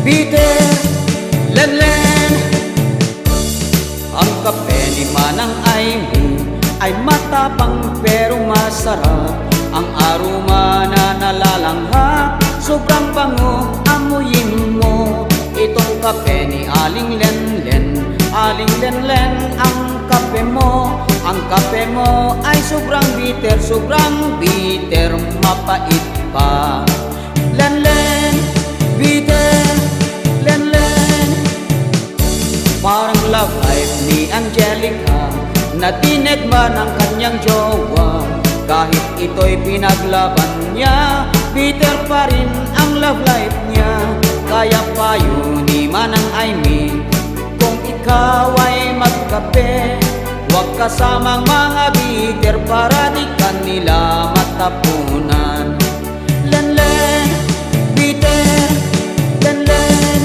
bitter, lenlen. Ang kape ni Manang Aimee ay matapang pero masarap. Ang aroma na nalalanghap, sobrang bango, amuyin mo. Itong kape ni Aling Lenlen, Aling Lenlen, ang kape mo. Ang kape mo ay sobrang bitter, mapait pa. Lenlen, bitter, lenlen. Parang love life ni Angelica na tinegma ng kanyang jowa. Kahit ito'y pinaglaban niya, bitter pa rin ang love life niya. Kaya payo ni Manang Aimee, kung ikaw ay magkape, huwag kasamang mga bitter para di kanila matapunan. Lenlen, bitter, lenlen.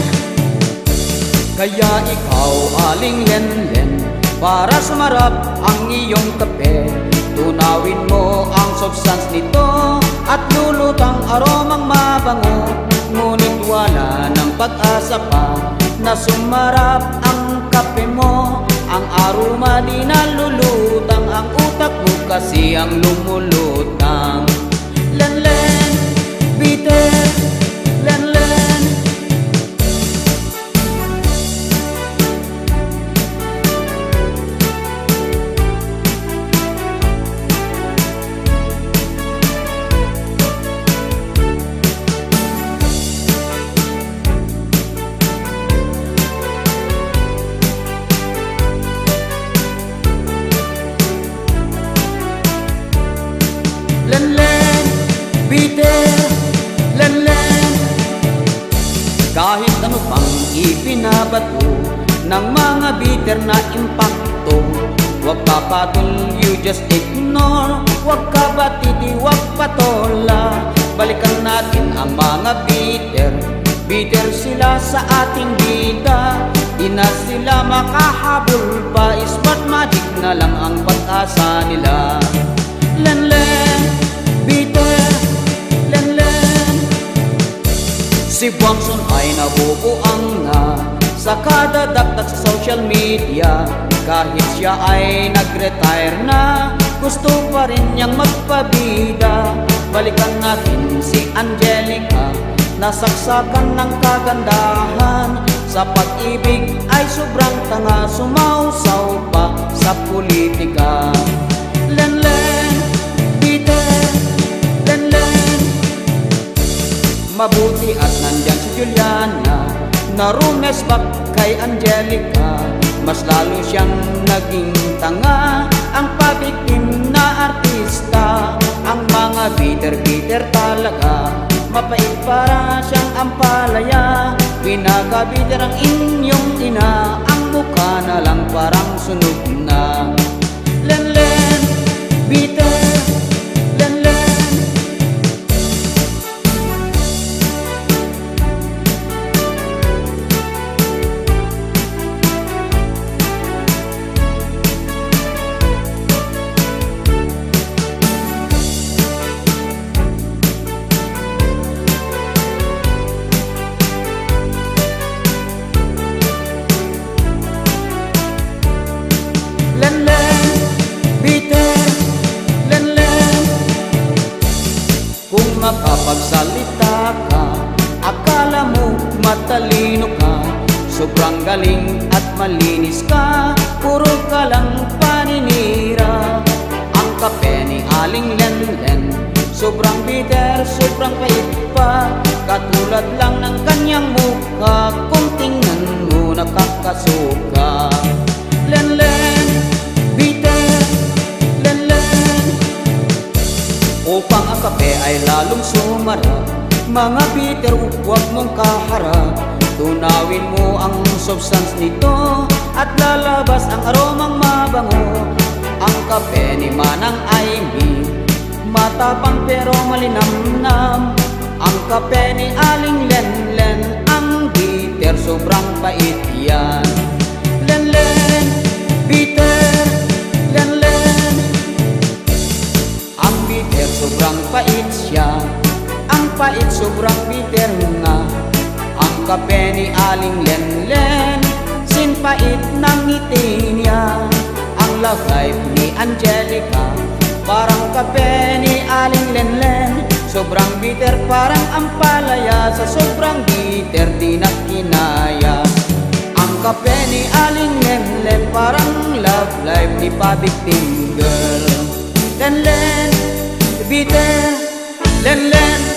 Kaya ikaw, Aling Lenlen, para sumarap ang iyong kape, tunawin mo ang substance nito at lulutang aromang mabango. Ngunit wala ng pag-asa pa na sumarap ang kape mo. Ang aroma di nalulutang, ang utak mo kasi ang lumulutang. Lenlen, bitter, lenlen. Lenlen, bitter, lenlen. Kahit ano pang ipinabato ng mga bitter na impakto, huwag papatol, you just ignore. Huwag ka batiti, huwag patola. Balikan natin ang mga bitter, bitter sila sa ating bida. Di na sila makahabol pa, smart magic na lang ang pag-asa nila. Lenlen, bitter, lenlen. Si Bwangson ay nabubuang na sa kada dagdag sa social media. Kahit siya ay nag-retire na, gusto pa rin niyang magpabida. Balikan natin si Angelica, nasaksakan ng kagandahan. Sa pag-ibig ay sobrang tanga, sumausaw pa sa politika. Lenlen, bitter, lenlen. Mabuti at nandyan si Juliana na rumesbak kay Angelica. Mas lalo siyang naging tanga, ang pabiktim na artista. Ang mga bitter talaga, mapait para siyang ampalaya. Pinakabitter ang inyong ina, ang mukha na lang parang sunog na. Lenlen, bitter, lenlen. Lenlen, bitter, lenlen. Kung makapagsalita ka, akala mo matalino ka. Sobrang galing at malinis ka, puro ka lang paninira. Ang kape ni Aling Lenlen, sobrang bitter, sobrang pait pa. Katulad lang ng kanyang mukha, kung tingnan mo nakakasuka. Lenlen, bitter, lenlen. Upang ang kape ay lalong sumarap, mga bitter huwag mong kaharap. Tunawin mo ang substance nito at lalabas ang aromang mabango. Ang kape ni Manang Aimee, matapang pero malinamnam. Ang kape ni Aling Lenlen, ang bitter sobrang pait yan. Lenlen, bitter, lenlen. Ang bitter sobrang pait siya, ang pait sobrang bitter nga. Ang Ang kape ni Aling Lenlen, sinpait ng ngiti niya. Ang love life ni Angelica, parang kape ni Aling Lenlen. Sobrang bitter parang ampalaya, sa sobrang bitter di na kinaya. Ang kape ni Aling Lenlen, parang love life ni Public Finger. Lenlen, bitter, Lenlen.